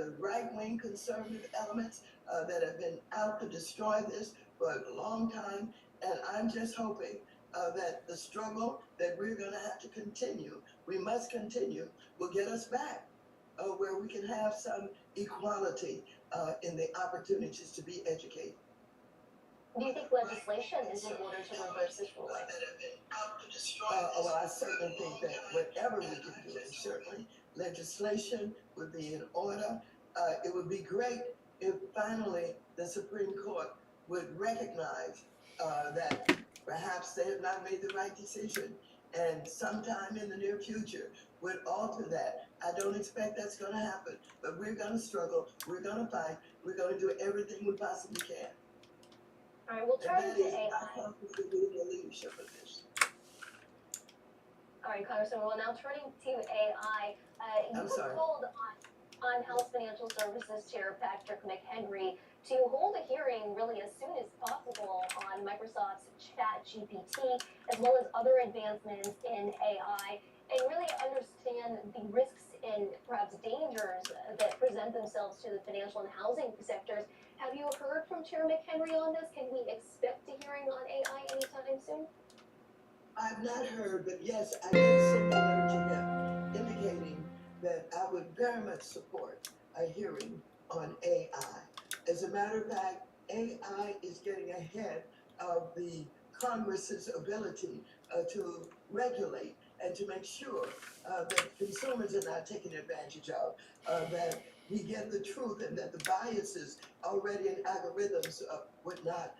the right-wing conservative elements that have been out to destroy this for a long time. And I'm just hoping that the struggle that we're going to have to continue, we must continue, will get us back where we can have some equality in the opportunities to be educated. Do you think legislation is in order to reverse this ruling? Well, I certainly think that whatever we can do, and certainly legislation would be in order. It would be great if finally the Supreme Court would recognize that perhaps they have not made the right decision, and sometime in the near future would alter that. I don't expect that's going to happen, but we're going to struggle, we're going to fight, we're going to do everything we possibly can. All right, we'll And turn that to is, AI. I hope we can be in the leadership of this. All right, Congressman, well, now turning to AI, you I'm have sorry. called on House Financial Services Chair Patrick McHenry to hold a hearing really as soon as possible on Microsoft's ChatGPT, as well as other advancements in AI, and really understand the risks and perhaps dangers that present themselves to the financial and housing sectors. Have you heard from Chair McHenry on this? Can we expect a hearing on AI anytime soon? I've not heard, but yes, I did send a letter to him indicating that I would very much support a hearing on AI. As a matter of fact, AI is getting ahead of the Congress's ability to regulate and to make sure that consumers are not taken advantage of, that we get the truth and that the biases already in algorithms would not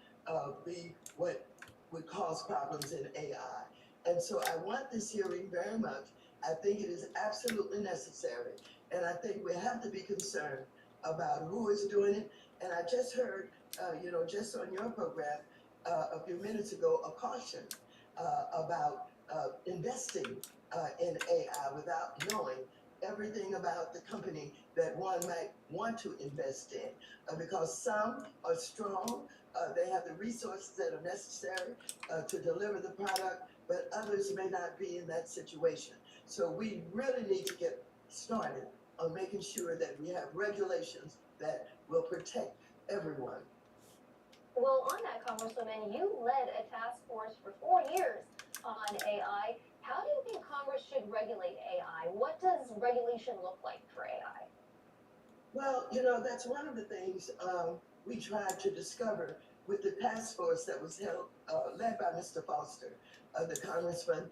be what would cause problems in AI. And so I want this hearing very much. I think it is absolutely necessary. And I think we have to be concerned about who is doing it. And I just heard, just on your program a few minutes ago, a caution about investing in AI without knowing everything about the company that one might want to invest in. Because some are strong, they have the resources that are necessary to deliver the product, but others may not be in that situation. So we really need to get started on making sure that we have regulations that will protect everyone. Well, on that, Congresswoman, you led a task force for 4 years on AI. How do you think Congress should regulate AI? What does regulation look like for AI? Well, that's one of the things we tried to discover with the task force that was led by Mr. Foster, the congressman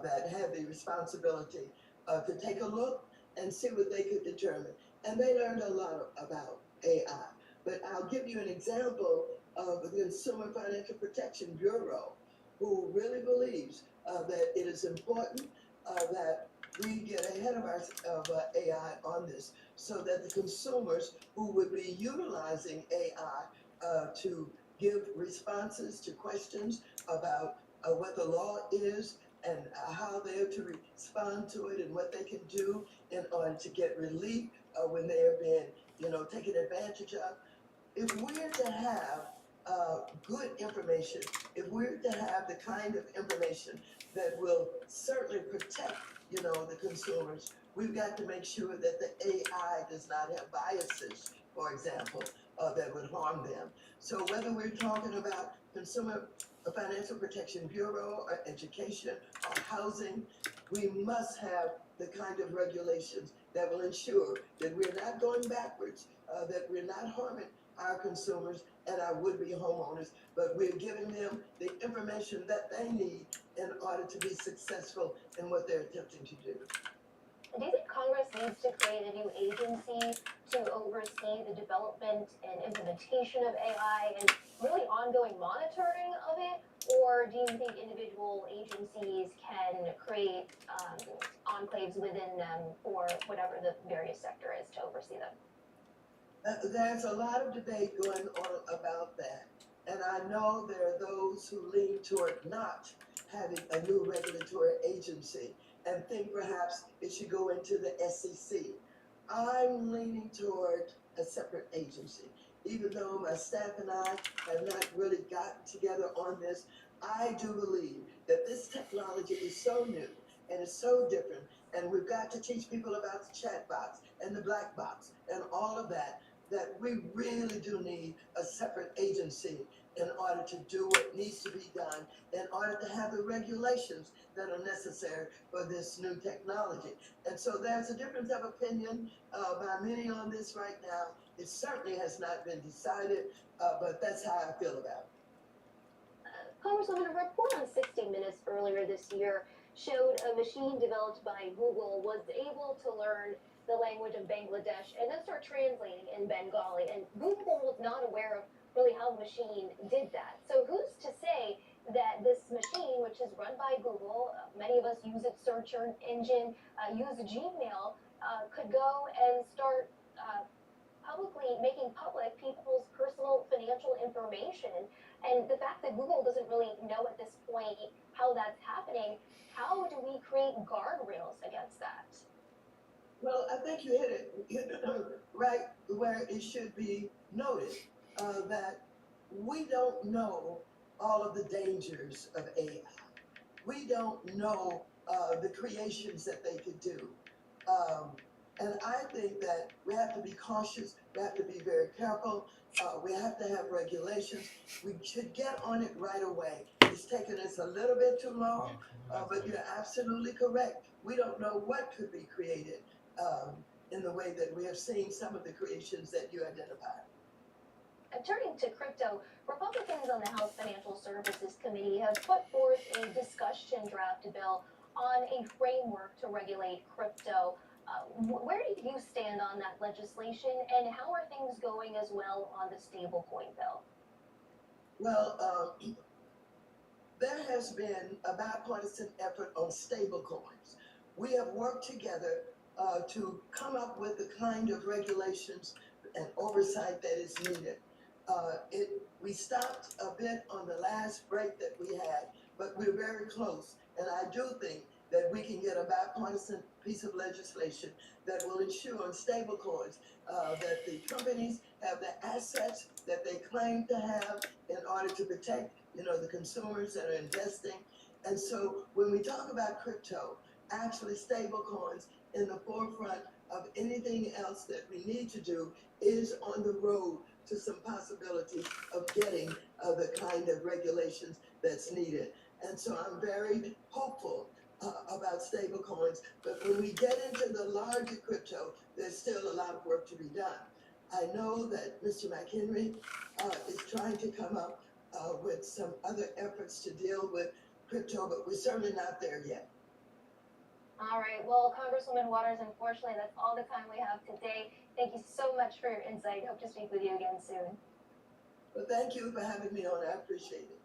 that had the responsibility to take a look and see what they could determine. And they learned a lot about AI. But I'll give you an example of the Consumer Financial Protection Bureau, who really believes that it is important that we get ahead of AI on this so that the consumers who would be utilizing AI to give responses to questions about what the law is and how they are to respond to it and what they can do in order to get relief when they are being, taken advantage of. If we're to have good information, if we're to have the kind of information that will certainly protect, the consumers, we've got to make sure that the AI does not have biases, for example, that would harm them. So whether we're talking about Consumer Financial Protection Bureau or education or housing, we must have the kind of regulations that will ensure that we're not going backwards, that we're not harming our consumers and our would-be homeowners, but we're giving them the information that they need in order to be successful in what they're attempting to do. Do you think Congress needs to create a new agency to oversee the development and implementation of AI and really ongoing monitoring of it? Or do you think individual agencies can create enclaves within them for whatever the various sector is to oversee them? There's a lot of debate going on about that. And I know there are those who lean toward not having a new regulatory agency and think perhaps it should go into the SEC. I'm leaning toward a separate agency. Even though my staff and I have not really gotten together on this, I do believe that this technology is so new and it's so different And we've got to teach people about the chat box and the black box and all of that, that we really do need a separate agency in order to do what needs to be done, in order to have the regulations that are necessary for this new technology. And so there's a difference of opinion by many on this right now. It certainly has not been decided, but that's how I feel about it. Congresswoman, a report on 60 Minutes earlier this year showed a machine developed by Google was able to learn the language of Bangladesh and then start translating in Bengali. And Google was not aware of really how the machine did that. So who's to say that this machine, which is run by Google, many of us use its search engine, use Gmail, could go and start publicly making public people's personal financial information. And the fact that Google doesn't really know at this point how that's happening, how do we create guardrails against that? Well, I think you hit it right where it should be noted that we don't know all of the dangers of AI. We don't know the creations that they could do. Um, and I think that we have to be cautious, we have to be very careful, we have to have regulations. We should get on it right away. It's taken us a little bit too long, but you're absolutely correct. We don't know what could be created in the way that we have seen some of the creations that you identified. Turning to crypto, Republicans on the House Financial Services Committee have put forth a discussion draft bill on a framework to regulate crypto. Where do you stand on that legislation, and how are things going as well on the stablecoin bill? Well, there has been a bipartisan effort on stablecoins. We have worked together to come up with the kind of regulations and oversight that is needed. We stopped a bit on the last break that we had, but we're very close. And I do think that we can get a bipartisan piece of legislation that will ensure on stablecoins that the companies have the assets that they claim to have in order to protect, the consumers that are investing. And so when we talk about crypto, actually stablecoins in the forefront of anything else that we need to do is on the road to some possibility of getting the kind of regulations that's needed. And so I'm very hopeful about stablecoins, but when we get into the larger crypto, there's still a lot of work to be done. I know that Mr. McHenry is trying to come up with some other efforts to deal with crypto, but we're certainly not there yet. All right. Well, Congresswoman Waters, unfortunately, that's all the time we have today. Thank you so much for your insight. Hope to speak with you again soon. Well, thank you for having me on. I appreciate it.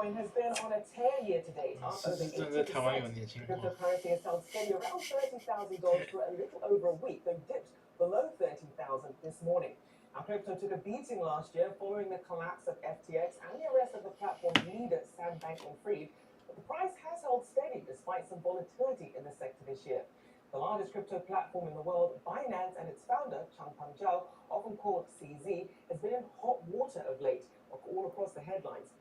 Bitcoin has been on a tear year to date, up over 80%. Cryptocurrency has held steady around $30,000 for a little over a week, though dipped below 30,000 this morning. Now, crypto took a beating last year following the collapse of FTX and the arrest of the platform leader Sam Bankman-Fried, but the price has held steady despite some volatility in the sector this year. The largest crypto platform in the world, Binance, and its founder, Changpeng Zhao, often called CZ, has been in hot water of late, all across the headlines.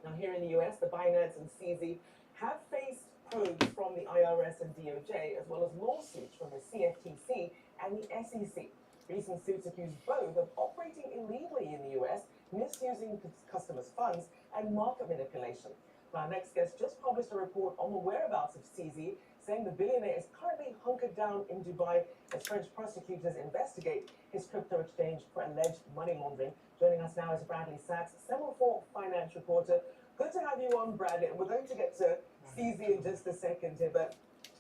Now, here in the US, the Binance and CZ have faced probes from the IRS and DOJ, as well as lawsuits from the CFTC and the SEC. Recent suits accuse both of operating illegally in the US, misusing customers' funds, and market manipulation. Our next guest just published a report on the whereabouts of CZ, saying the billionaire is currently hunkered down in Dubai as French prosecutors investigate his crypto exchange for alleged money laundering. Joining us now is Bradley Sachs, Semaphore finance reporter. Good to have you on, Bradley. And we're going to get to CZ in just a second here, but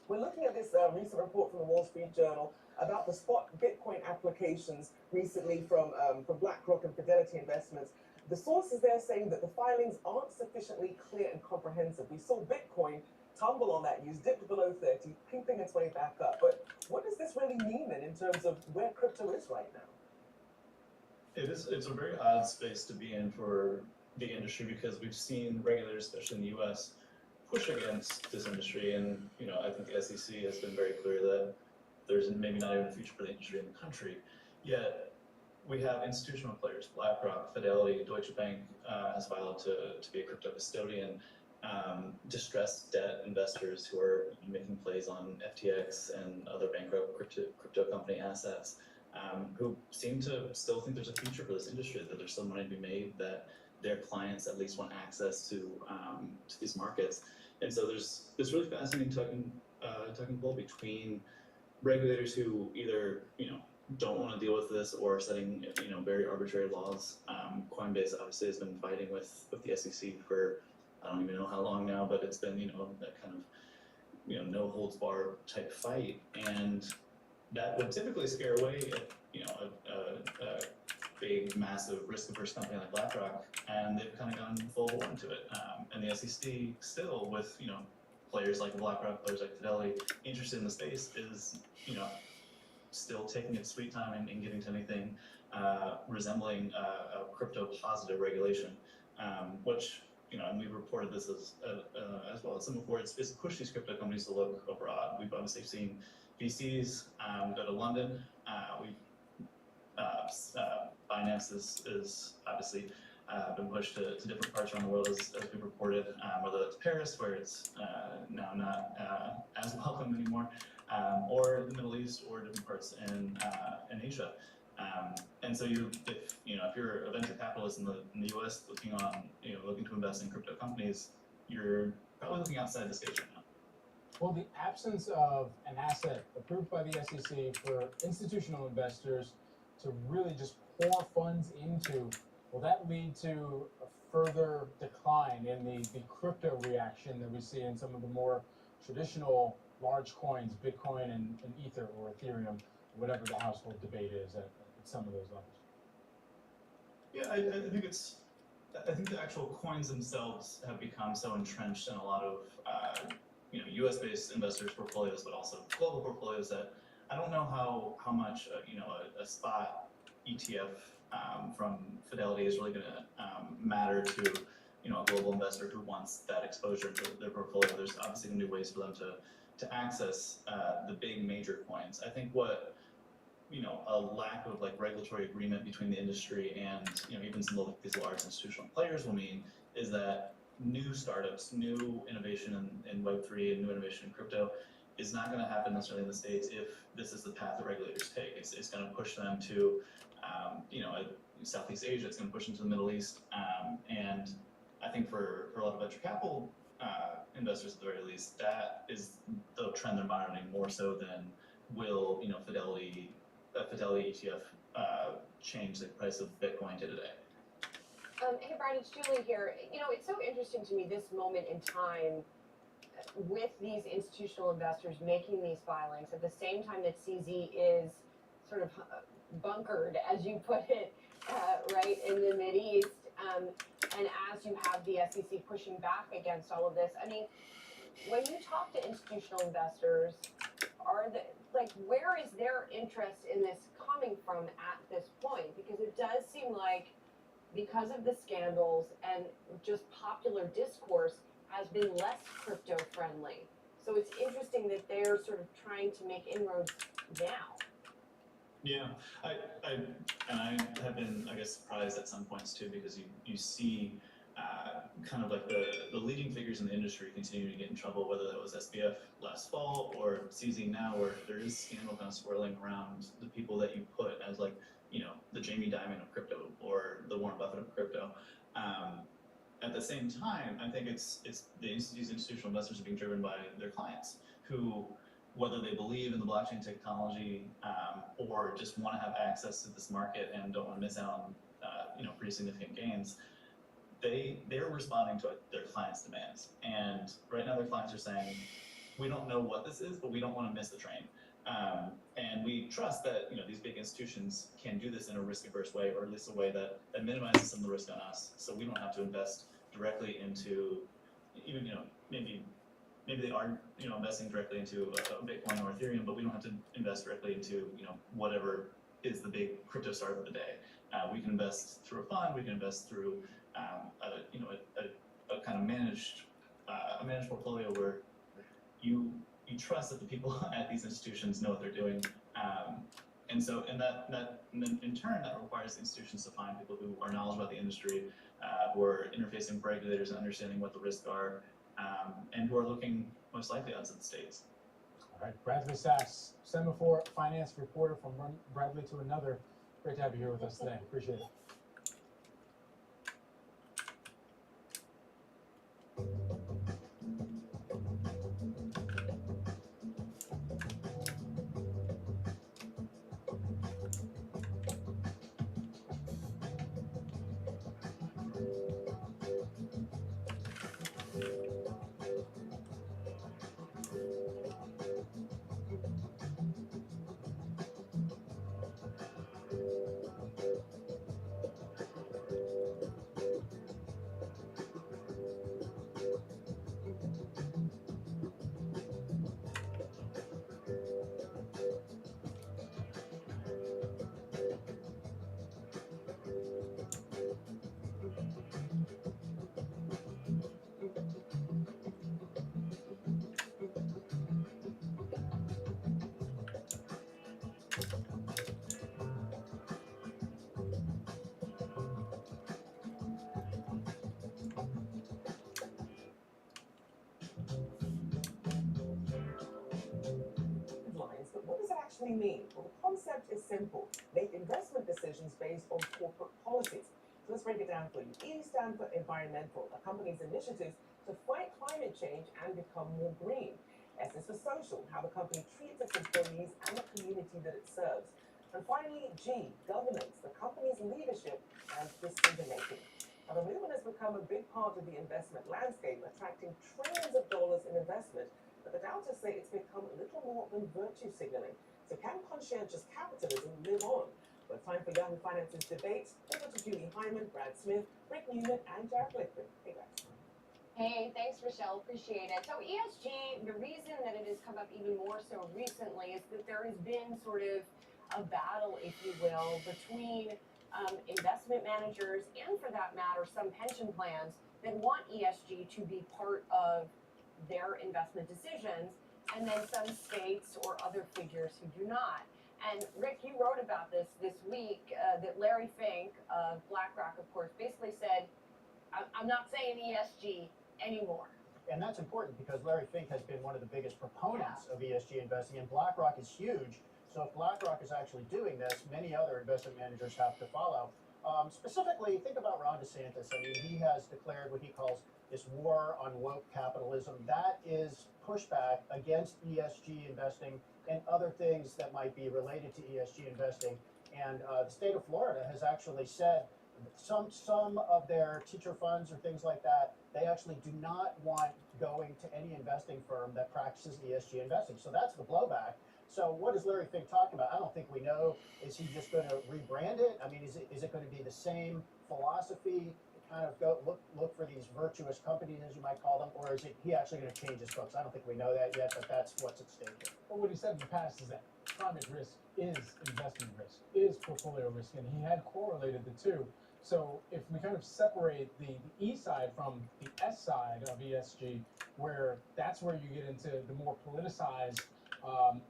we're looking at this recent report from the Wall Street Journal about the spot Bitcoin applications recently from BlackRock and Fidelity Investments. The sources there saying that the filings aren't sufficiently clear and comprehensive. We saw Bitcoin tumble on that news, dipped below 30, creeping its way back up. But what does this really mean then in terms of where crypto is right now? It's a very odd space to be in for the industry because we've seen regulators, especially in the US, push against this industry. And, I think the SEC has been very clear that there's maybe not even a future for the industry in the country. Yet we have institutional players, BlackRock, Fidelity, Deutsche Bank has filed to be a crypto custodian. Distressed debt investors who are making plays on FTX and other bankrupt crypto company assets, who seem to still think there's a future for this industry, that there's still money to be made, that their clients at least want access to these markets. And so there's this really fascinating tugging pull between regulators who either don't want to deal with this or setting very arbitrary laws. Coinbase obviously has been fighting with the SEC for I don't even know how long now, but it's been that kind of no holds bar type fight, and that would typically scare away a big massive risk averse company like BlackRock, and they've kind of gone full into it. And the SEC still with players like BlackRock, players like Fidelity interested in the space is still taking its sweet time and getting to anything resembling a crypto positive regulation, which and we've reported this as well as some before. It's pushed these crypto companies to look abroad. We've obviously seen VCs go to London. Binance is obviously been pushed to different parts around the world as we've reported, whether it's Paris, where it's now not as welcome anymore, or the Middle East, or different parts in Asia. And so if you're a venture capitalist in the U.S. looking to invest in crypto companies, you're probably looking outside the stage right now. Well, the absence of an asset approved by the SEC for institutional investors to really just pour funds into, will that lead to a further decline in the crypto reaction that we see in some of the more traditional large coins, Bitcoin and Ether or Ethereum, whatever the household debate is at some of those levels? Yeah, I think the actual coins themselves have become so entrenched in a lot of U.S.-based investors' portfolios, but also global portfolios, that I don't know how much a spot ETF from Fidelity is really going to matter to a global investor who wants that exposure to their portfolio. There's obviously going to be ways for them to access the big major coins. I think what a lack of regulatory agreement between the industry and even some of these large institutional players will mean is that new startups, new innovation in Web3 and new innovation in crypto is not going to happen necessarily in the States if this is the path that regulators take. It's going to push them to Southeast Asia. It's going to push them to the Middle East, and I think for a lot of venture capital investors at the very least, that is the trend they're monitoring more so than will Fidelity ETF change the price of Bitcoin today. Hey, Brian, it's Julie here. It's so interesting to me, this moment in time, with these institutional investors making these filings at the same time that CZ is sort of bunkered, as you put it, right, in the Mideast. and as you have the SEC pushing back against all of this, I mean, when you talk to institutional investors, where is their interest in this coming from at this point? Because it does seem like, because of the scandals and just popular discourse, has been less crypto friendly. So it's interesting that they're sort of trying to make inroads now. Yeah, I have been, I guess, surprised at some points too, because you see kind of like the leading figures in the industry continue to get in trouble, whether that was SBF last fall or CZ now, where there is scandal kind of swirling around the people that you put as like, you know, the Jamie Dimon of crypto or the Warren Buffett of crypto. At the same time, I think these institutional investors are being driven by their clients who, whether they believe in the blockchain technology or just want to have access to this market and don't want to miss out on pretty significant gains, they're responding to their clients' demands. And right now their clients are saying, we don't know what this is, but we don't want to miss the train. And we trust that these big institutions can do this in a risk-averse way, or at least a way that minimizes some of the risk on us, so we don't have to invest directly into even maybe they are investing directly into a Bitcoin or Ethereum, but we don't have to invest directly into whatever is the big crypto startup of the day. We can invest through a fund, we can invest through a kind of managed portfolio where you trust that the people at these institutions know what they're doing, and that in turn that requires institutions to find people who are knowledgeable about the industry, who are interfacing with regulators and understanding what the risks are, and who are looking most likely outside the States. All right, Bradley Sachs, Semaphore finance reporter from one Bradley to another. Great to have you here with us today. Appreciate it. But what does it actually mean? Well, the concept is simple. Make investment decisions based on corporate policies. So let's break it down for you. E stands for environmental, a company's initiatives to fight climate change and become more green. S is for social, how the company treats its employees and the community that it serves. And finally, G, governance, the company's leadership and decision making. Now, the movement has become a big part of the investment landscape, attracting trillions of dollars in investment. But the doubters say it's become a little more than virtue signaling. So can conscientious capitalism live on? Well, time for Yahoo Finance's debate. Over to Julie Hyman, Brad Smith, Rick Newman, and Jared Clifton. Hey, guys. Hey, thanks, Rochelle. Appreciate it. So ESG, the reason that it has come up even more so recently is that there has been sort of a battle, if you will, between investment managers and, for that matter, some pension plans that want ESG to be part of their investment decisions, and then some states or other figures who do not. And Rick, you wrote about this week, that Larry Fink of BlackRock, of course, basically said, I'm not saying ESG anymore. And that's important because Larry Fink has been one of the biggest proponents of ESG investing, and BlackRock is huge. So if BlackRock is actually doing this, many other investment managers have to follow. Specifically, think about Ron DeSantis. I mean, he has declared what he calls this war on woke capitalism. That is pushback against ESG investing and other things that might be related to ESG investing. And the state of Florida has actually said some of their teacher funds or things like that, they actually do not want going to any investing firm that practices ESG investing. So that's the blowback. So what is Larry Fink talking about? I don't think we know. Is he just going to rebrand it? I mean, is it going to be the same philosophy? kind of go look for these virtuous companies, as you might call them, or is he actually going to change his books? I don't think we know that yet, but that's what's at stake here. Well, what he said in the past is that climate risk is investment risk, is portfolio risk, and he had correlated the two. So if we kind of separate the E side from the S side of ESG, where that's where you get into the more politicized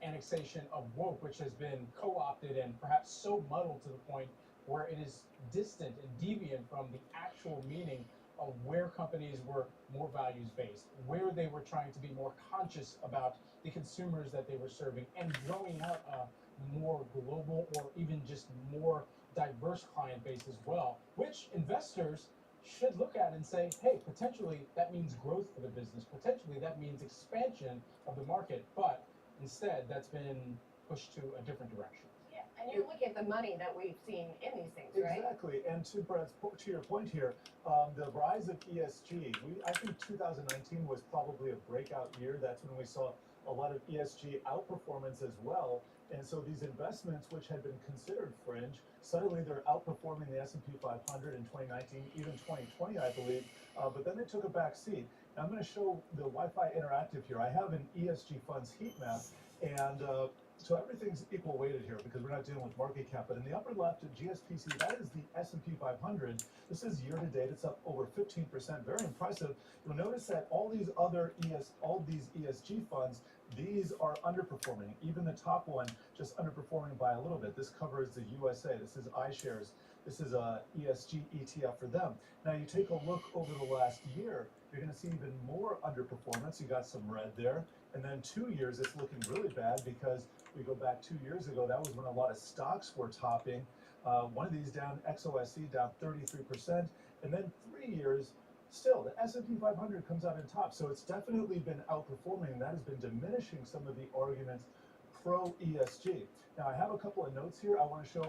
annexation of woke, which has been co-opted and perhaps so muddled to the point where it is distant and deviant from the actual meaning of where companies were more values-based, where they were trying to be more conscious about the consumers that they were serving, and growing out a more global or even just more diverse client base as well, which investors should look at and say, hey, potentially that means growth for the business, potentially that means expansion of the market, but instead that's been pushed to a different direction. Yeah, and you're looking at the money that we've seen in these things, right? Exactly, and to your point here, the rise of ESG, I think 2019 was probably a breakout year. That's when we saw a lot of ESG outperformance as well. And so these investments, which had been considered fringe, suddenly they're outperforming the S&P 500 in 2019, even 2020, I believe. But then they took a back seat. Now I'm going to show the Wi-Fi Interactive here. I have an ESG funds heat map, and so everything's equal weighted here because we're not dealing with market cap. But in the upper left, GSPC, that is the S&P 500. This is year to date. It's up over 15%. Very impressive. You'll notice that all these ESG funds, these are underperforming. Even the top one just underperforming by a little bit. This covers the USA. This is iShares. This is a ESG ETF for them. Now you take a look over the last year, you're going to see even more underperformance. You got some red there. And then 2 years, it's looking really bad because we go back 2 years ago, that was when a lot of stocks were topping. One of these down, XOSC down 33%. And then 3 years, still, the S&P 500 comes out on top. So it's definitely been outperforming, and that has been diminishing some of the arguments pro ESG. Now, I have a couple of notes here I want to show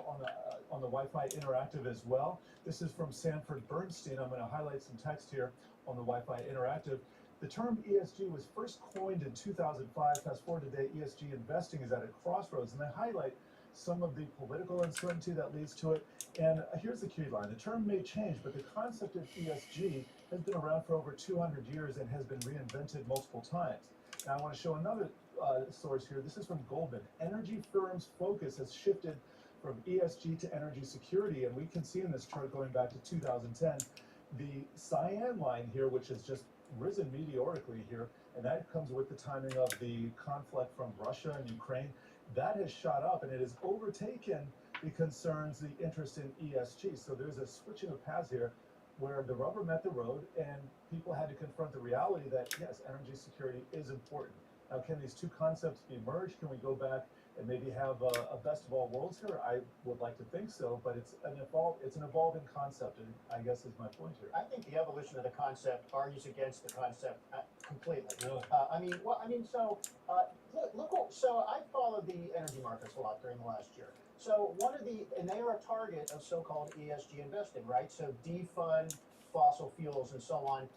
on the Wi-Fi Interactive as well. This is from Sanford Bernstein. I'm going to highlight some text here on the Wi-Fi Interactive. The term ESG was first coined in 2005. Fast forward today, ESG investing is at a crossroads, and they highlight some of the political uncertainty that leads to it. And here's the key line. The term may change, but the concept of ESG has been around for over 200 years and has been reinvented multiple times. Now I want to show another source here. This is from Goldman. Energy firms' focus has shifted from ESG to energy security, and we can see in this chart going back to 2010, the cyan line here, which has just risen meteorically here, and that comes with the timing of the conflict from Russia and Ukraine. That has shot up, and it has overtaken the concerns, the interest in ESG. So there's a switching of paths here where the rubber met the road, and people had to confront the reality that, yes, energy security is important. Now, can these two concepts be merged? Can we go back and maybe have a best of all worlds here? I would like to think so, but it's an evolving concept, and I guess is my point here. I think the evolution of the concept argues against the concept completely. Really? So I followed the energy markets a lot during the last year. So and they are a target of so-called ESG investing, right? So defund fossil fuels and so on.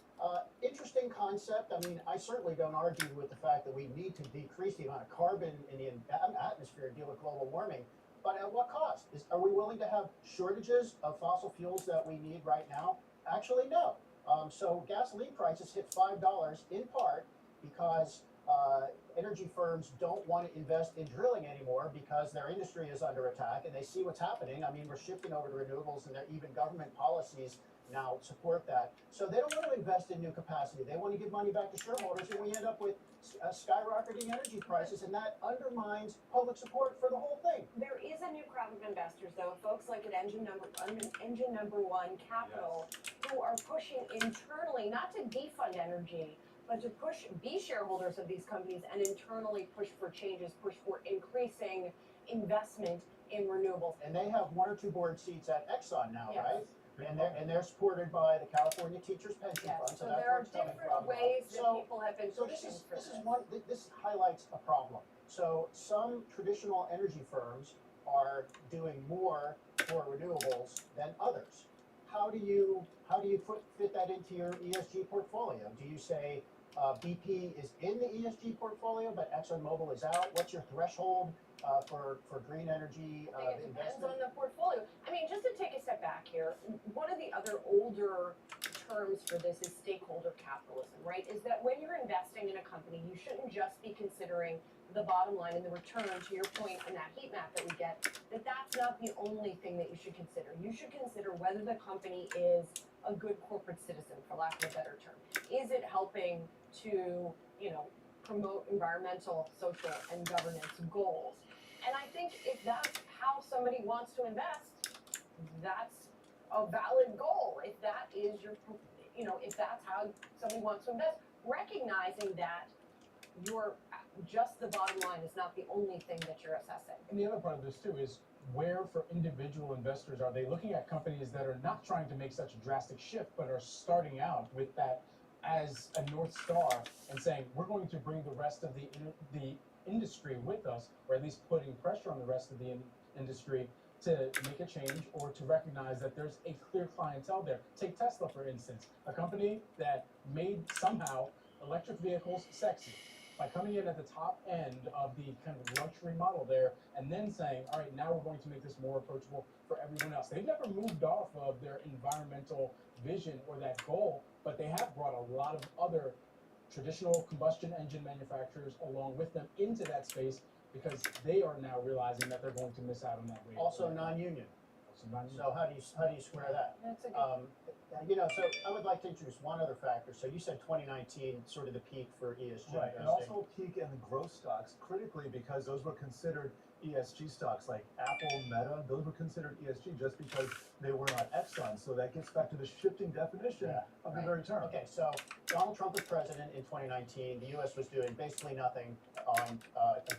Interesting concept. I mean, I certainly don't argue with the fact that we need to decrease the amount of carbon in the atmosphere to deal with global warming. But at what cost? Are we willing to have shortages of fossil fuels that we need right now? Actually, no. So gasoline prices hit $5 in part because energy firms don't want to invest in drilling anymore because their industry is under attack and they see what's happening. I mean, we're shifting over to renewables, and even government policies now support that. So they don't want to invest in new capacity. They want to give money back to shareholders, and we end up with skyrocketing energy prices, and that undermines public support for the whole thing. There is a new crowd of investors, though, folks like at Engine Number One Capital, who are pushing internally, not to defund energy, but to be shareholders of these companies and internally push for changes, push for increasing investment in renewables. And they have 1 or 2 board seats at Exxon now, Yes. right? And they're supported by the California Teachers Pension Yes, Fund. so that's there where are it's coming different from. ways that So- people have been So pushing for this highlights a problem. So some traditional energy firms are doing more for renewables than others. How do you fit that into your ESG portfolio? Do you say BP is in the ESG portfolio, but ExxonMobil is out? What's your threshold? for green energy I think it depends investment? on the portfolio. I mean, just to take a step back here, one of the other older terms for this is stakeholder capitalism, right? Is that when you're investing in a company, you shouldn't just be considering the bottom line and the return, to your point in that heat map that we get, that's not the only thing that you should consider. You should consider whether the company is a good corporate citizen, for lack of a better term. Is it helping to, promote environmental, social, and governance goals? And I think if that's how somebody wants to invest, that's a valid goal. If that is if that's how somebody wants to invest, recognizing that just the bottom line is not the only thing that you're assessing. And the other part of this too is where for individual investors are they looking at companies that are not trying to make such a drastic shift but are starting out with that as a North Star and saying we're going to bring the rest of the industry with us, or at least putting pressure on the rest of the industry to make a change or to recognize that there's a clear clientele there. Take Tesla, for instance, a company that made somehow electric vehicles sexy by coming in at the top end of the kind of luxury model there and then saying, all right, now we're going to make this more approachable for everyone else. They've never moved off of their environmental vision or that goal, but they have brought a lot of other traditional combustion engine manufacturers along with them into that space because they are now realizing that they're going to miss out on that wave. Also non-union. So how do you square that? That's a good So I would like to introduce one other factor. So you said 2019, sort of the peak for ESG Right, and investing. also peak in the growth stocks critically because those were considered ESG stocks like Apple, Meta, those were considered ESG just because they were not Exxon. So that gets back to the shifting definition Yeah, of the very term. Okay, so Donald Trump was president in 2019. The U.S. was doing basically nothing on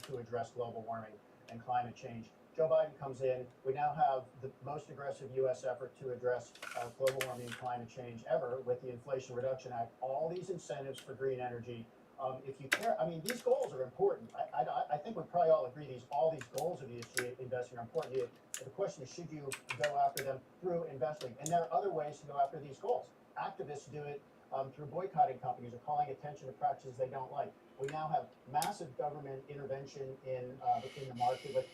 to address global warming and climate change. Joe Biden comes in. We now have the most aggressive U.S. effort to address global warming and climate change ever with the Inflation Reduction Act. All these incentives for green energy. If you care, I mean, these goals are important. I think we probably all agree all these goals of ESG investing are important. The question is, should you go after them through investing? And there are other ways to go after these goals. Activists do it through boycotting companies or calling attention to practices they don't like. We now have massive government intervention in the market with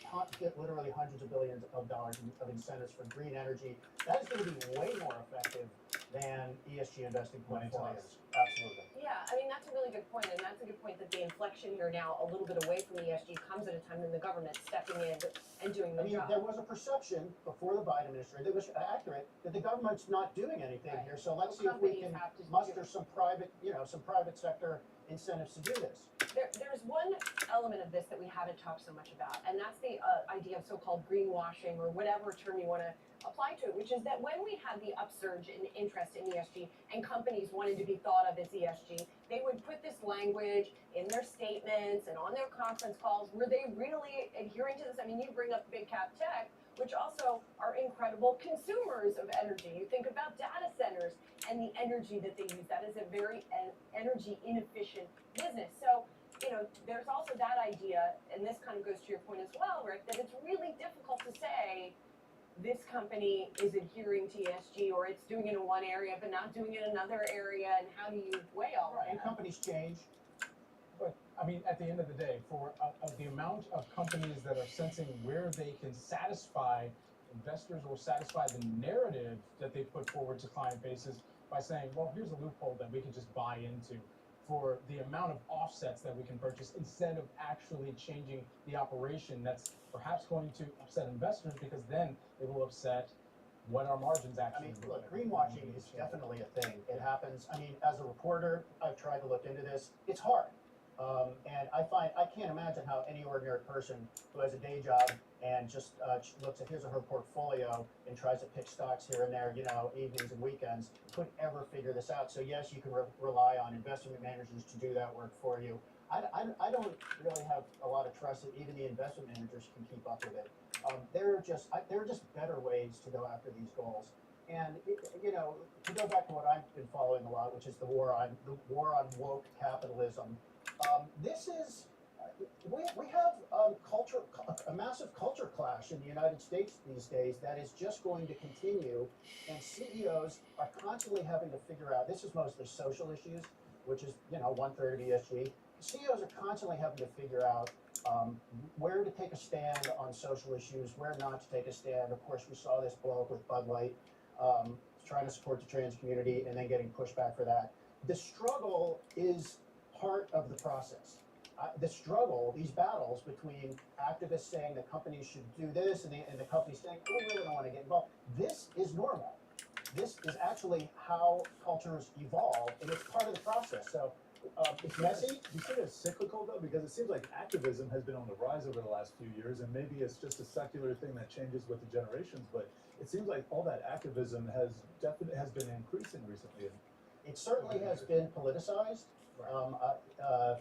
literally hundreds of billions of dollars of incentives for green energy. That is going to be way more effective than ESG investing portfolios. Absolutely. Yeah, I mean, that's a really good point, and that's a good point that the inflection here now, a little bit away from ESG, comes at a time when the government's stepping in and doing the job. There was a perception before the Biden administration that was accurate that the government's not doing anything here. So let's see if we can muster some private sector incentives to do this. There's one element of this that we haven't talked so much about, and that's the idea of so-called greenwashing, or whatever term you want to apply to it, which is that when we had the upsurge in interest in ESG and companies wanted to be thought of as ESG, they would put this language in their statements and on their conference calls. Were they really adhering to this? I mean, you bring up big cap tech, which also are incredible consumers of energy. You think about data centers and the energy that they use. That is a very energy inefficient business. So, there's also that idea, and this kind of goes to your point as well, Rick, that it's really difficult to say this company is adhering to ESG, or it's doing it in one area but not doing it in another area, and how do you weigh all Right, that? and companies change. But I mean, at the end of the day, for the amount of companies that are sensing where they can satisfy investors or satisfy the narrative that they put forward to client bases by saying, well, here's a loophole that we can just buy into, for the amount of offsets that we can purchase instead of actually changing the operation, that's perhaps going to upset investors because then it will upset what our margins I actually mean, look look, like. greenwashing is definitely a thing. It happens. I mean, as a reporter, I've tried to look into this. It's hard. And I can't imagine how any ordinary person who has a day job and just looks at his or her portfolio and tries to pick stocks here and there, evenings and weekends, could ever figure this out. So yes, you can rely on investment managers to do that work for you. I don't really have a lot of trust that even the investment managers can keep up with it. There are just better ways to go after these goals. And to go back to what I've been following a lot, which is the war on woke capitalism. This is we have a massive culture clash in the United States these days that is just going to continue, and CEOs are constantly having to figure out. This is mostly social issues, which is 1/3 of ESG. CEOs are constantly having to figure out where to take a stand on social issues, where not to take a stand. Of course, we saw this blow up with Bud Light, trying to support the trans community and then getting pushback for that. The struggle is part of the process. The struggle, these battles between activists saying the companies should do this and the companies saying, oh, we really don't want to get involved. This is normal. This is actually how cultures evolve, and it's part of the process. So it's messy. Do you see it as cyclical though? Because it seems like activism has been on the rise over the last few years, and maybe it's just a secular thing that changes with the generations. But it seems like all that activism has been increasing recently. It certainly has been politicized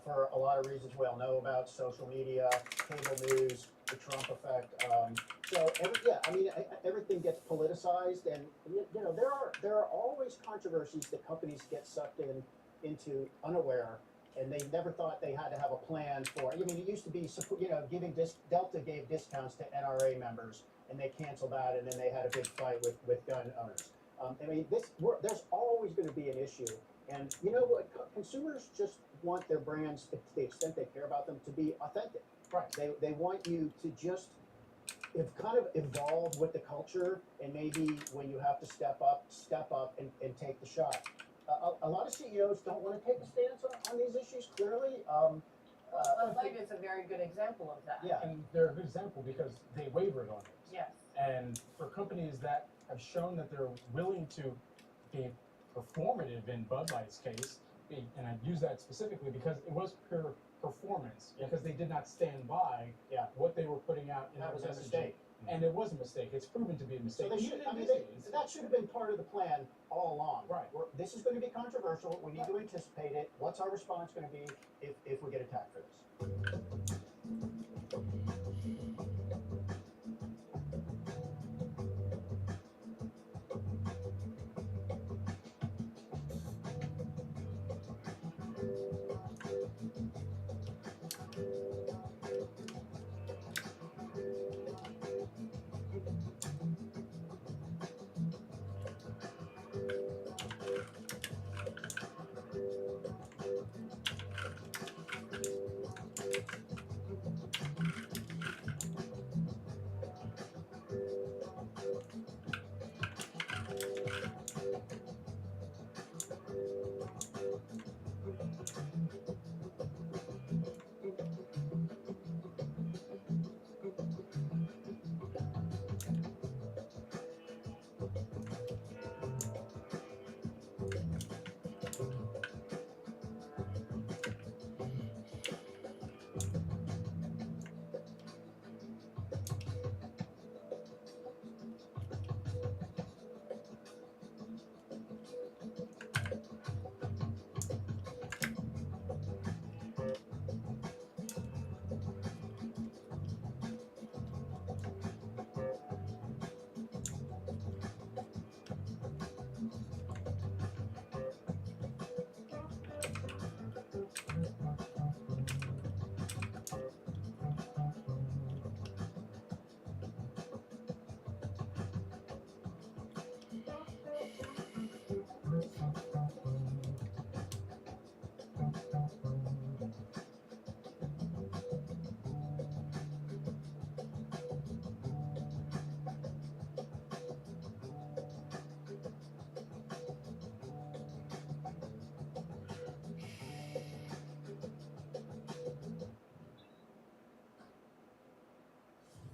for a lot of reasons we all know about: social media, cable news, the Trump effect. Everything gets politicized, and there are always controversies that companies get sucked into unaware, and they never thought they had to have a plan for. I mean, it used to be, Delta gave discounts to NRA members, and they canceled that, and then they had a big fight with gun owners. There's always going to be an issue, and you know what? Consumers just want their brands, to the extent they care about them, to be authentic. Right. They want you to just kind of evolve with the culture, and maybe when you have to step up and take the shot. A lot of CEOs don't want to take a stance on these issues, clearly. Bud Light is a very good example of that. Yeah. And they're a good example because they wavered on it. Yes. And for companies that have shown that they're willing to be performative in Bud Light's case, and I use that specifically because it was pure performance, because they did not stand by what they were putting out in That their was a messaging. mistake. And it was a mistake. It's proven to be a So mistake. they Even should, in I mean, business. that should have been part of the plan all along. Right. This is going to be controversial. We need to anticipate it. What's our response going to be if we get attacked for this?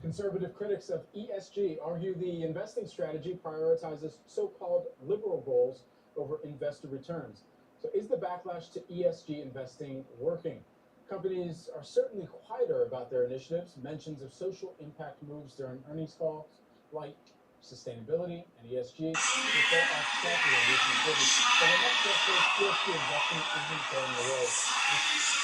Conservative critics of ESG argue the investing strategy prioritizes so-called liberal goals over investor returns. So is the backlash to ESG investing working? Companies are certainly quieter about their initiatives. Mentions of social impact moves during earnings calls, like sustainability and ESG, refer off sharply in recent quarters. But the next step for ESG investing isn't going away.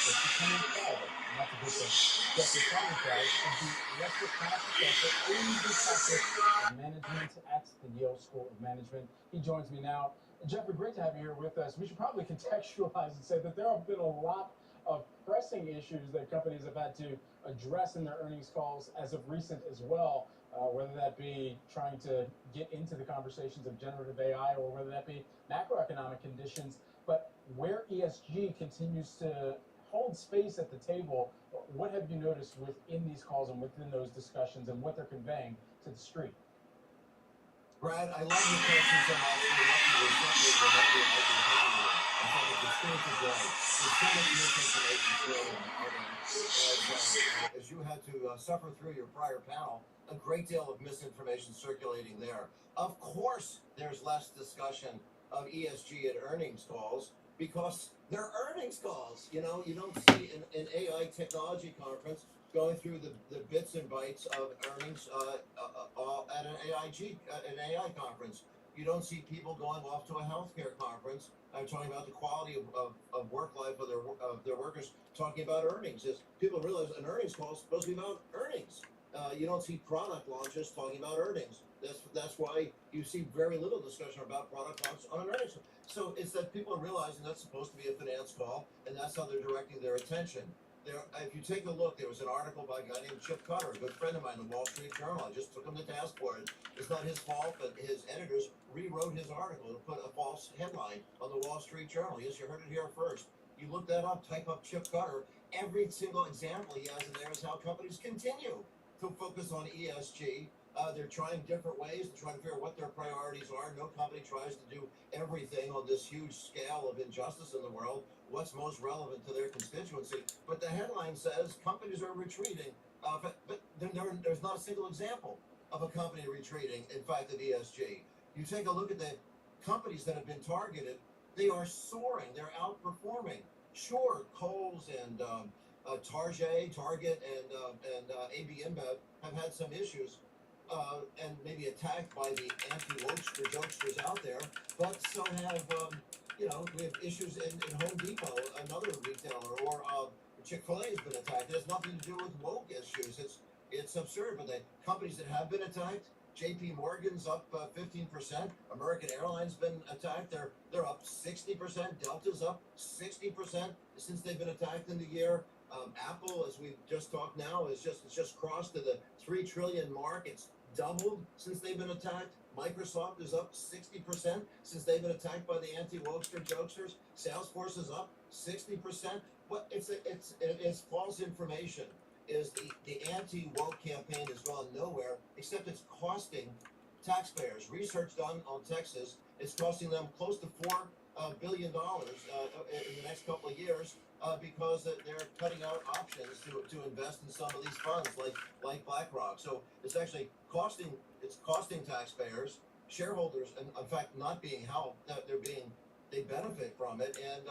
It's becoming private, and that's a good thing. Jeffrey Sonnenfeld is the Lester Class Professor in the practice of management at the Yale School of Management. He joins me now. Jeffrey, great to have you here with us. We should probably contextualize and say that there have been a lot of pressing issues that companies have had to address in their earnings calls as of recent as well, whether that be trying to get into the conversations of generative AI or whether that be macroeconomic conditions. But where ESG continues to hold space at the table. What have you noticed within these calls and within those discussions and what they're conveying to the street? Brad, I love your question so much. You're lucky we're separated from every argument. In fact, the experience is right. There's so much misinformation swirling out there. As you had to suffer through your prior panel, a great deal of misinformation circulating there. Of course, there's less discussion of ESG at earnings calls because they're earnings calls. You know, you don't see an AI technology conference going through the bits and bytes of earnings at an AI conference. You don't see people going off to a healthcare conference. I'm talking about the quality of work life of their workers, talking about earnings. As people realize an earnings call is supposed to be about earnings. You don't see product launches talking about earnings. That's why you see very little discussion about product launch on an earnings call. So it's that people are realizing that's supposed to be a finance call, and that's how they're directing their attention. If you take a look, there was an article by a guy named Chip Cutter, a good friend of mine in the Wall Street Journal. I just took him to task for it. It's not his fault, but his editors rewrote his article to put a false headline on the Wall Street Journal. Yes, you heard it here first. You look that up, type up Chip Cutter. Every single example he has in there is how companies continue to focus on ESG. They're trying different ways to try to figure out what their priorities are. No company tries to do everything on this huge scale of injustice in the world. What's most relevant to their constituency? But the headline says companies are retreating, but there's not a single example of a company retreating. In fact, of ESG. You take a look at the companies that have been targeted; they are soaring. They're outperforming. Sure, Kohl's and Target and AB InBev have had some issues. And maybe attacked by the anti-wokester jokesters out there, but so have, we have issues in Home Depot, another retailer, or Chick-fil-A has been attacked. It has nothing to do with woke issues. It's absurd, but the companies that have been attacked, JP Morgan's up 15%, American Airlines been attacked, they're up 60%, Delta's up 60% since they've been attacked in the year. Apple, as we've just talked now, it's just crossed to the 3 trillion mark. It's doubled since they've been attacked. Microsoft is up 60% since they've been attacked by the anti-wokester jokesters. Salesforce is up 60%. What it's false information. Is the anti-woke campaign has gone nowhere, except it's costing taxpayers. Research done on Texas is costing them close to $4 billion in the next couple of years. Because they're cutting out options to invest in some of these funds like BlackRock. So it's actually costing taxpayers, shareholders, and in fact not being helped. They benefit from it. And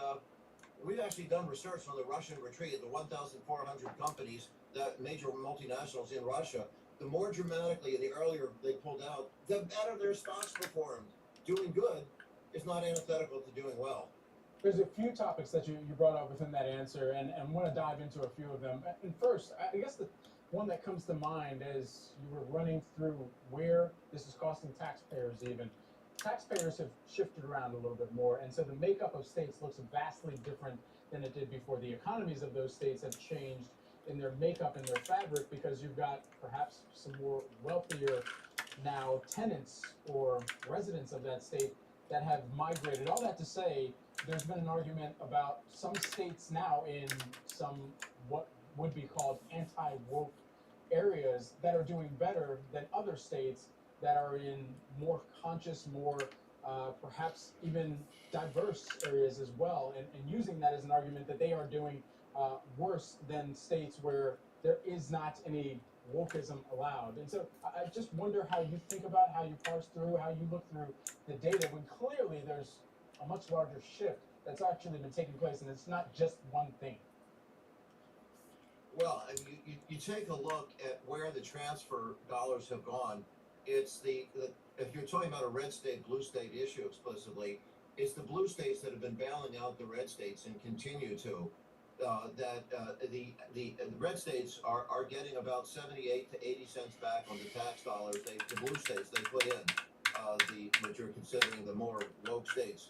we've actually done research on the Russian retreat, the 1,400 companies, that major multinationals in Russia. The more dramatically and the earlier they pulled out, the better their stocks performed. Doing good is not antithetical to doing well. There's a few topics that you brought up within that answer, and want to dive into a few of them. And first, I guess the one that comes to mind as you were running through where this is costing taxpayers even. Taxpayers have shifted around a little bit more, and so the makeup of states looks vastly different than it did before. The economies of those states have changed in their makeup and their fabric because you've got perhaps some more wealthier now tenants or residents of that state that have migrated. All that to say, there's been an argument about some states now in some what would be called anti-woke areas that are doing better than other states that are in more conscious, more perhaps even diverse areas as well, and using that as an argument that they are doing worse than states where there is not any wokeism allowed. And so I just wonder how you think about, how you parse through, how you look through the data when clearly there's a much larger shift that's actually been taking place, and it's not just one thing. Well, you take a look at where the transfer dollars have gone. It's if you're talking about a red state, blue state issue explicitly, it's the blue states that have been bailing out the red states and continue to. The red states are getting about 78 to 80 cents back on the tax dollars. The blue states they put in what you're considering the more woke states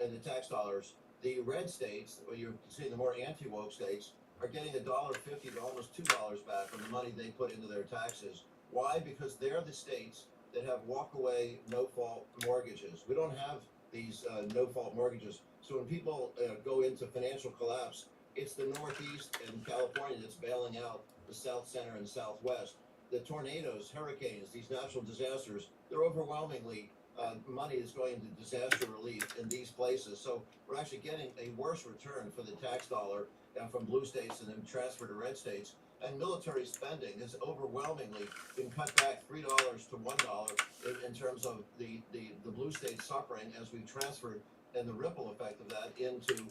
and the tax dollars. The red states, or you're considering the more anti-woke states, are getting $1.50 to almost $2 back on the money they put into their taxes. Why? Because they're the states that have walk-away, no-fault mortgages. We don't have these no-fault mortgages. So when people go into financial collapse, it's the Northeast and California that's bailing out the South Center and Southwest. The tornadoes, hurricanes, these natural disasters, they're overwhelmingly money is going to disaster relief in these places. So we're actually getting a worse return for the tax dollar from blue states and then transferred to red states. And military spending has overwhelmingly been cut back $3 to $1 in terms of the blue states suffering as we transferred and the ripple effect of that into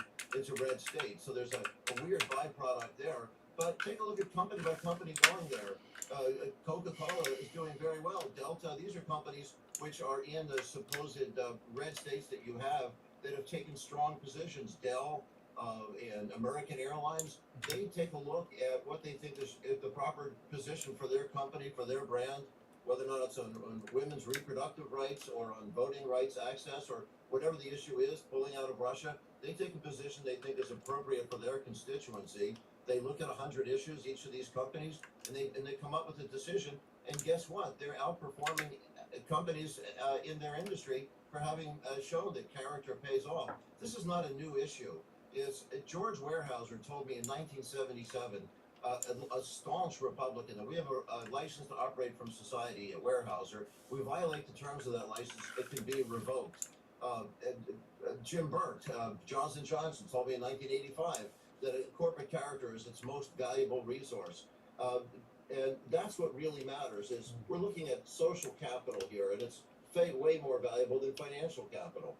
red states. So there's a weird byproduct there. But take a look at company by company going there. Coca-Cola is doing very well. Delta, these are companies which are in the supposed red states that you have that have taken strong positions. Dell and American Airlines, they take a look at what they think is the proper position for their company, for their brand, whether or not it's on women's reproductive rights or on voting rights access or whatever the issue is, pulling out of Russia. They take a position they think is appropriate for their constituency. They look at 100 issues, each of these companies, and they come up with a decision. And guess what? They're outperforming companies in their industry for having shown that character pays off. This is not a new issue. It's George Weyerhaeuser told me in 1977, a staunch Republican, that we have a license to operate from society at Weyerhaeuser. We violate the terms of that license, it can be revoked. Jim Burt, Johnson & Johnson told me in 1985 that a corporate character is its most valuable resource. And that's what really matters, is we're looking at social capital here, and it's way more valuable than financial capital.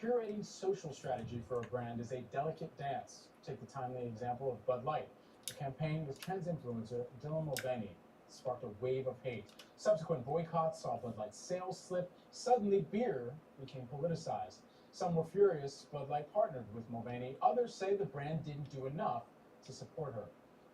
Curating social strategy for a brand is a delicate dance. Take the timely example of Bud Light. The campaign with trends influencer Dylan Mulvaney sparked a wave of hate. Subsequent boycotts saw Bud Light's sales slip. Suddenly, beer became politicized. Some were furious Bud Light partnered with Mulvaney. Others say the brand didn't do enough to support her.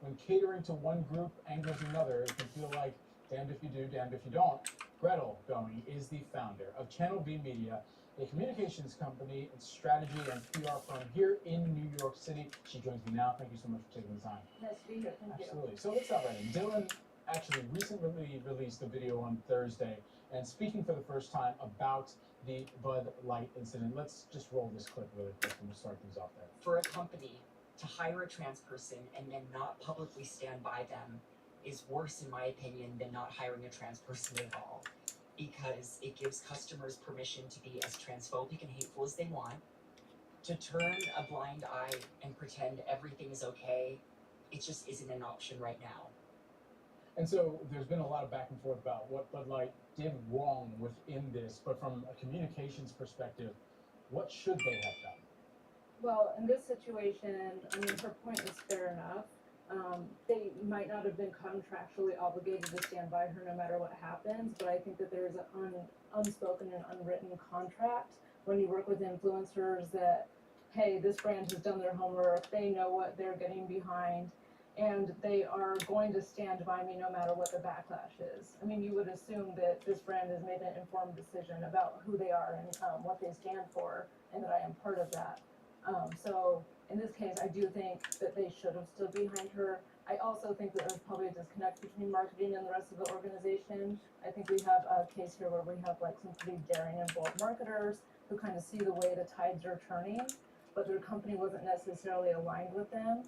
When catering to one group angers another, it can feel like damned if you do, damned if you don't. Gretel Going is the founder of Channel V Media, a communications company and strategy and PR firm here in New York City. She joins me now. Thank you so much for taking the time. Nice to be here. Thank you. Absolutely. So let's start right in. Dylan actually recently released a video on Thursday and speaking for the first time about the Bud Light incident. Let's just roll this clip really quick and we'll start things off there. For a company to hire a trans person and then not publicly stand by them is worse, in my opinion, than not hiring a trans person at all. Because it gives customers permission to be as transphobic and hateful as they want, to turn a blind eye and pretend everything is okay. It just isn't an option right now. And so there's been a lot of back and forth about what Bud Light did wrong within this, but from a communications perspective, what should they have done? Well, in this situation, I mean, her point is fair enough. They might not have been contractually obligated to stand by her no matter what happens, but I think that there is an unspoken and unwritten contract when you work with influencers that, hey, this brand has done their homework, they know what they're getting behind, and they are going to stand by me no matter what the backlash is. I mean, you would assume that this brand has made an informed decision about who they are and what they stand for, and that I am part of that. So in this case, I do think that they should have stood behind her. I also think that there's probably a disconnect between marketing and the rest of the organization. I think we have a case here where we have like some pretty daring and bold marketers who kind of see the way the tides are turning, but their company wasn't necessarily aligned with them.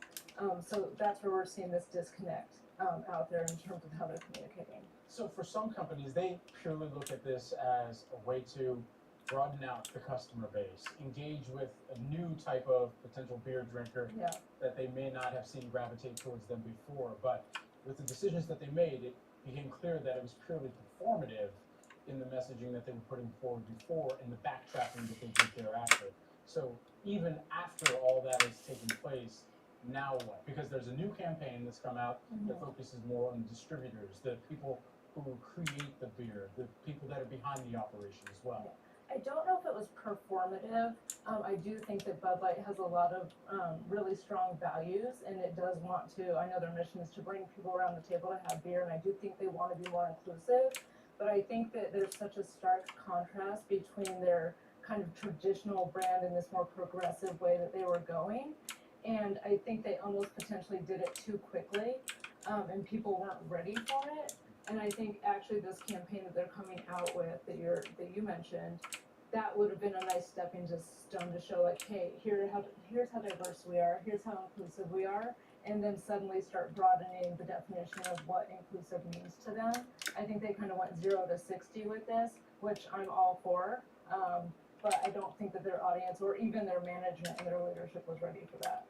So that's where we're seeing this disconnect out there in terms of how they're communicating. So for some companies, they purely look at this as a way to broaden out the customer base, engage with a new type of potential beer drinker Yeah. that they may not have seen gravitate towards them before. But with the decisions that they made, it became clear that it was purely performative in the messaging that they were putting forward before and the backtracking that they did thereafter. So even after all that has taken place, now what? Because there's a new campaign that's come out that focuses more on distributors, the people who create the beer, the people that are behind the operation as well. I don't know if it was performative. I do think that Bud Light has a lot of really strong values, and it does want to. I know their mission is to bring people around the table to have beer, and I do think they want to be more inclusive. But I think that there's such a stark contrast between their kind of traditional brand and this more progressive way that they were going. And I think they almost potentially did it too quickly, and people weren't ready for it. And I think actually this campaign that they're coming out with that you mentioned, that would have been a nice stepping stone to show like, hey, here's how diverse we are, here's how inclusive we are, and then suddenly start broadening the definition of what inclusive means to them. I think they kind of went 0 to 60 with this, which I'm all for. But I don't think that their audience or even their management and their leadership was ready for that.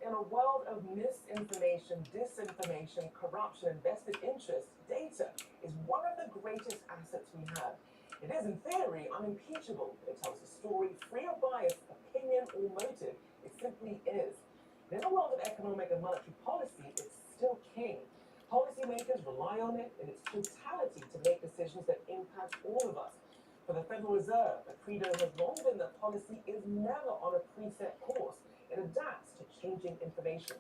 In a world of misinformation, disinformation, corruption, and vested interest, data is one of the greatest assets we have. It is, in theory, unimpeachable. It tells a story free of bias, opinion, or motive. It simply is. In a world of economic and monetary policy, it's still king. Policymakers rely on it in its totality to make decisions that impact all of us. For the Federal Reserve, the credo has long been that policy is never on a preset course. It adapts to changing information.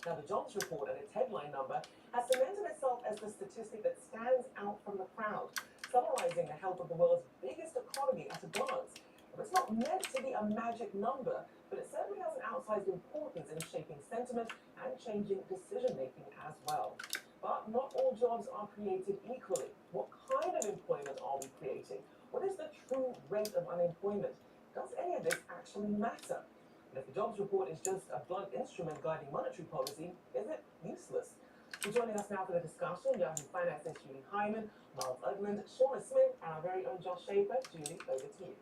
Now, the jobs report and its headline number has cemented itself as the statistic that stands out from the crowd, summarizing the health of the world's biggest economy at a glance. It's not meant to be a magic number, but it certainly has an outsized importance in shaping sentiment and changing decision-making as well. But not all jobs are created equally. What kind of employment are we creating? What is the true rate of unemployment? Does any of this actually matter? And if the jobs report is just a blunt instrument guiding monetary policy, is it useless? So joining us now for the discussion, Yahoo Finance's Julie Hyman, Miles Ugland, Shauna Smith, and our very own Josh Schaefer. Julie, over to you.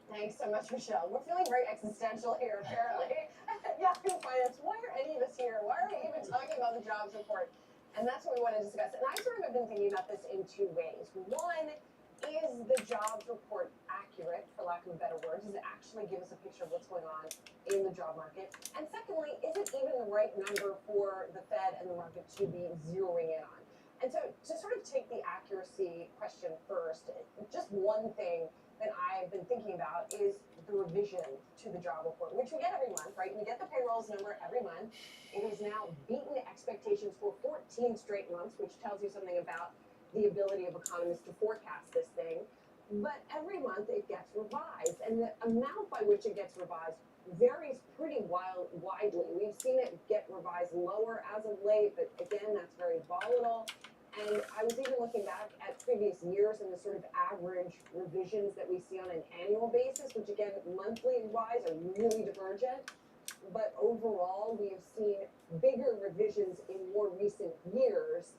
Thanks so much, Michelle. We're feeling very existential here, apparently. Yahoo Finance, why are any of us here? Why are we even talking about the jobs report? And that's what we want to discuss. And I sort of have been thinking about this in two ways. One, is the jobs report accurate, for lack of a better word? Does it actually give us a picture of what's going on in the job market? And secondly, is it even the right number for the Fed and the market to be zeroing in on? And so to sort of take the accuracy question first, just one thing that I've been thinking about is the revision to the job report, which we get every month, right? We get the payrolls number every month. It has now beaten expectations for 14 straight months, which tells you something about the ability of economists to forecast this thing. But every month it gets revised, and the amount by which it gets revised varies pretty widely. We've seen it get revised lower as of late, but again, that's very volatile. And I was even looking back at previous years and the sort of average revisions that we see on an annual basis, which again, monthly wise are really divergent. But overall, we have seen bigger revisions in more recent years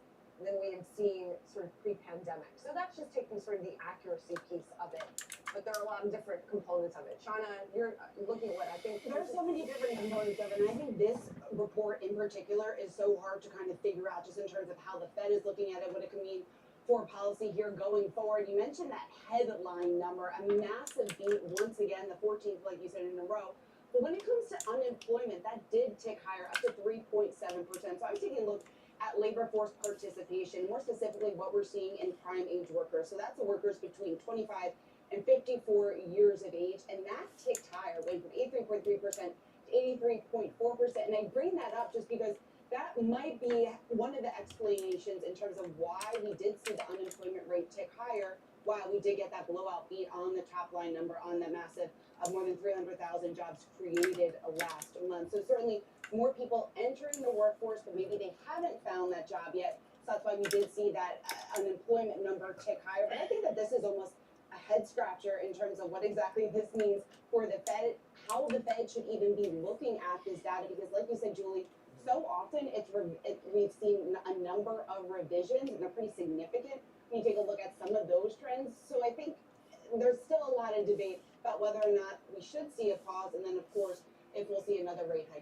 than we had seen sort of pre-pandemic. So that's just taking sort of the accuracy piece of it. But there are a lot of different components of it. Shauna, you're looking at what I think. There's so many different components of it, and I think this report in particular is so hard to kind of figure out just in terms of how the Fed is looking at it, what it could mean for policy here going forward. You mentioned that headline number, a massive beat once again, the 14th, like you said, in a row. But when it comes to unemployment, that did tick higher, up to 3.7%. So I was taking a look at labor force participation, more specifically what we're seeing in prime age workers. So that's the workers between 25 and 54 years of age, and that ticked higher, went from 83.3% to 83.4%. And I bring that up just because that might be one of the explanations in terms of why we did see the unemployment rate tick higher, while we did get that blowout beat on the top line number on the massive more than 300,000 jobs created last month. So certainly more people entering the workforce, but maybe they haven't found that job yet. So that's why we did see that unemployment number tick higher. But I think that this is almost a head scratcher in terms of what exactly this means for the Fed, how the Fed should even be looking at this data. Because like you said, Julie, so often we've seen a number of revisions, and they're pretty significant when you take a look at some of those trends. So I think there's still a lot of debate about whether or not we should see a pause, and then of course, if we'll see another rate hike.